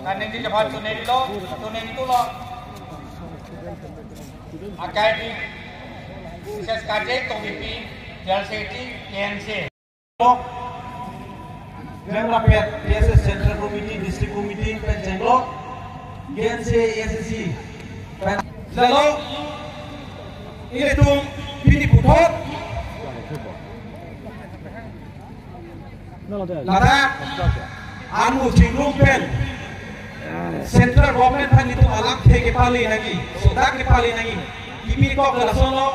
kan ini cepat tunen itu lo akai di proses kaje tobipi JLCT KNC Grand Rapids PSS Central Committee District Committee Penjenglok KNC SSC lalu itu pilih putot lada anu jinglung pen Central Government pan itu alat ke pali lagi sudah ke pali lagi ini kok kalau sono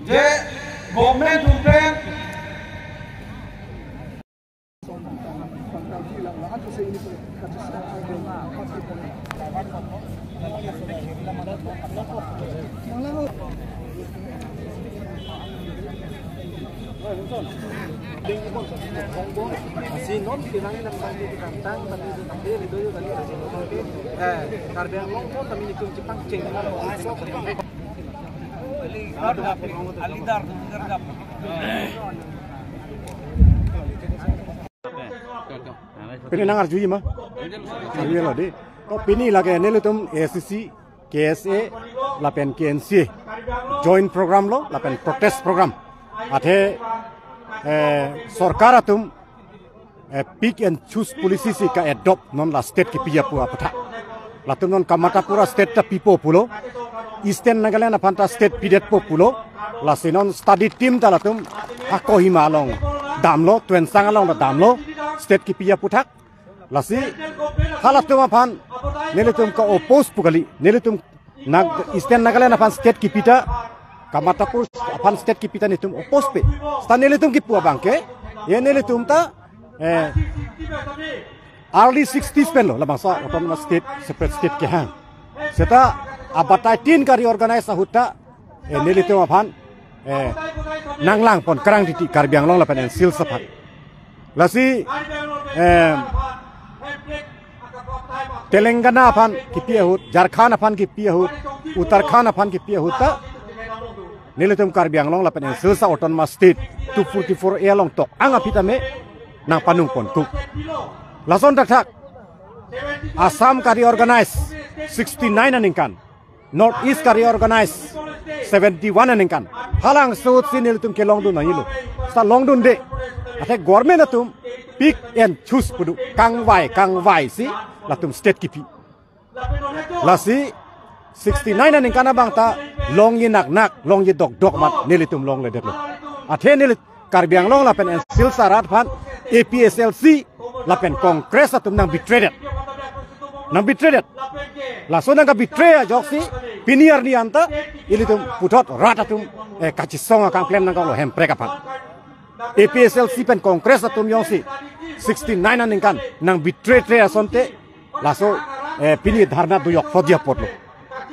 je government pen Pini nangar juji mah, juji lah deh. Kau pini lagi ni lu tum SSC, KSA, lapen KNC, joint program lo, lapen protest program. Ate sorkar atum pick and choose policy si ka adopt non la state ki piya pu apatha. Latum non kamata pura state ta pipo pulo, Eastern Nagaland apanta state pidet po pulo, la sinon study team ta latum ako himalong damlo, tuensang along la damlo, state ki piya puthak. Lasi halatum apan nelitum ka oppose pukali, nelitum Eastern Nagaland apan state ki pita Kamatapur apan state kipita nitum oppose pe. Sta nelitum ki pua bangke, ye nelitum ta early 60s pen lo la bangsa autonomous state separate state ke hang. Seta abatai tin kari organize huta nelitum apan nanglang pon kerang titi Karbiang long la pen sil sapat. Lasi Telangana apan kipia hut, Jharkhand apan kipia hut, Uttarakhand apan kipia huta Nilitum Karbiang long lapen selsa autonomous state 244 long tok anga pita me nang panung pon tuk lason tak Assam kari organize 69 aningkan North East kari organize 71 aningkan halang south si nilitum ke long dun na yilu sa long dun de ate government atum pick and choose pudu kang vai si latum state kipi lasi 69 aning kana bang ta long yi nak long yi dok mat nilitum long le deklo athe nilit Karbiang long lapen sil sarat phan APSLC lapen kongres atum nang betrayed la so nang betray joksi piniar ni anta ilitum putot rat atum kachisong akang plan nang lo hempre kapan APSLC pen kongres atum yongsi 69 aning kan nang betray asonte la so pini dharna duyok fodia potlo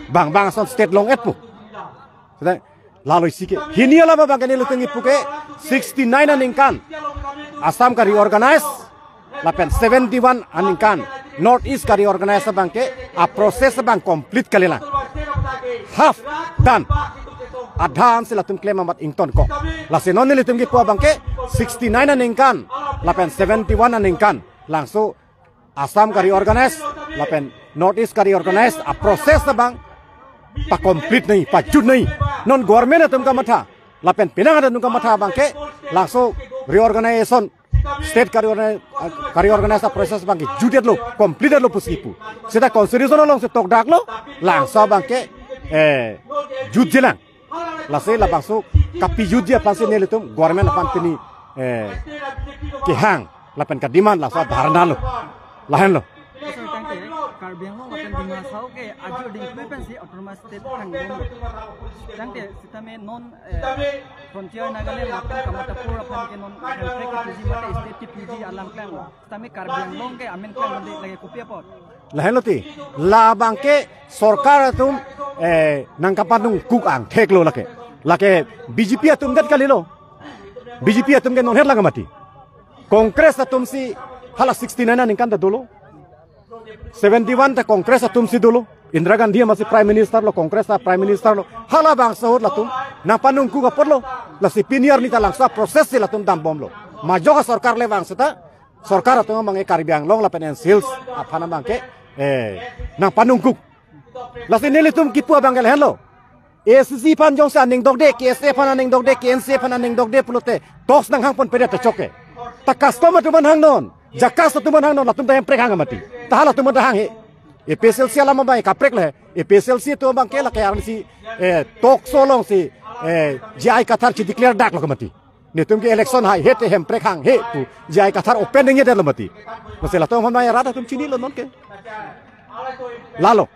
bang son state long etpu lalu sike hinia lama bang kene lutengi puke 69 aningkan Assam kari organize lapen 71 aningkan North East kari organize bang ke a proses bang complete kalila half done adhan sila tum claim amat ington ko la senon ni lutengi pu bang ke 69 aningkan lapen 71 aningkan langsung Assam kari organize lapen North East kari organize a proses bang pa complete nahi pa jud nahi non government atum ka matha lapen pinang ada nungka matha bangke langsung reorganization state kari organize proses bangke judet lo complete lo puskipu seta constitution long se tok dak lo langsung bangke jud jelang lase la bangso kapi jud dia panse ne letum government apan tini ke hang lapen ka demand langsung dharna lo lahan lo Karbiang long akan dimasau ke aju di implementasi autonomous state tanggung. Nanti kita non frontier Nagaland akan Kamatapur akan ke non reflect puji mata state puji alam klang. Kami Karbiang long ke amin klang nanti lagi kopi apa? Lahan lo ti labang ke sorkar atum nangkapanung kukang tek lo lake BJP atum dat kali lo BJP atum ke non het lang mati Kongres atum si hala 69 ningkan da dulu 71 ta Kongres atum si dulu Indira Gandhi masih Prime Minister lo Kongres ta Prime Minister lo hala bang sahur latum na panungku ka porlo la si pinier ni ta langsa proses si latum dam bom lo majo ka sarkar le bang seta Sorkar atau mangi Karbi Anglong la penen sales apa nama ke nang panungkuk. Lasin nili tum kipu abang gel hello. ACC pan jong sa ning dogde KSA pan ning dogde KNC pan ning dogde pulote tos nang hang pon pede ta choke. Ta customer tu man hang non. Jakas tu man hang non la tum ta emprek hang mati. Tahala tu man hang he. PSLC ala mamai kaprek le. PSLC tu bang ke la kaya si tok solong si GI Qatar ci declare dak lo mati. Ni tum ke election hai he te emprek hang he tu GI Qatar opening ye mati. Masela tu man ya rata tum chini lo non ke. Lalo.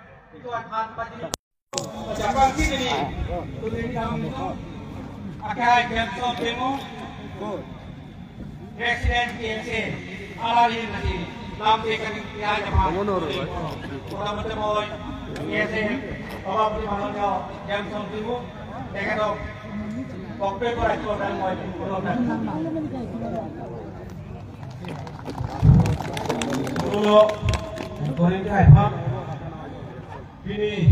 Cabang sini ni. Akai cancel demo. Presiden KNC alari nanti. Nam dekan ya jemaah. Orang macam boy. KNC apa pun mahunya cancel demo. Dekat dok. Kopi berat orang boy. Dulu. Tuan ini apa? Ini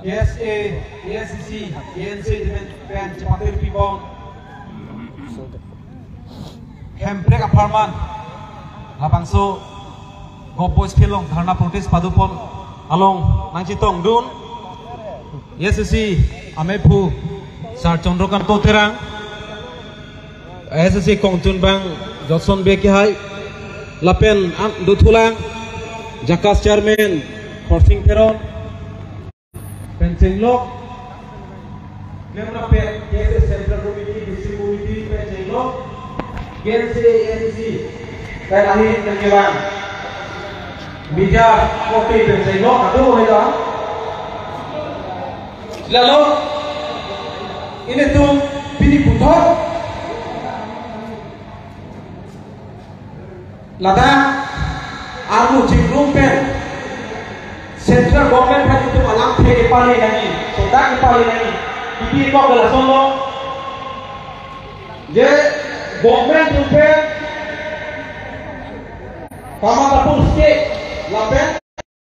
KSA, KSCC, KNC dengan cepat pibong. Hemprek aparman, lapangso, gopos kilong karena protes padupon, along nangcitong dun. KSCC, amepu, sar condrokan toterang. KSCC kongcun bang Johnson Bekihai, lapen dutulang. Jakas Chairman Forcing Peron Pencing Lok Lemna Pe KSA Central Committee District Committee Pencing Lok KNC NC dan akhir kegiatan Bija Kopi Pencing Lok aduh itu lalu ini tuh pilih putar lada Armu cingrum pen Central Government kan itu malam ke pali lagi, sodak ke pali lagi. Ini kok gelas solo. Je Government pen, kama tapus ke lapen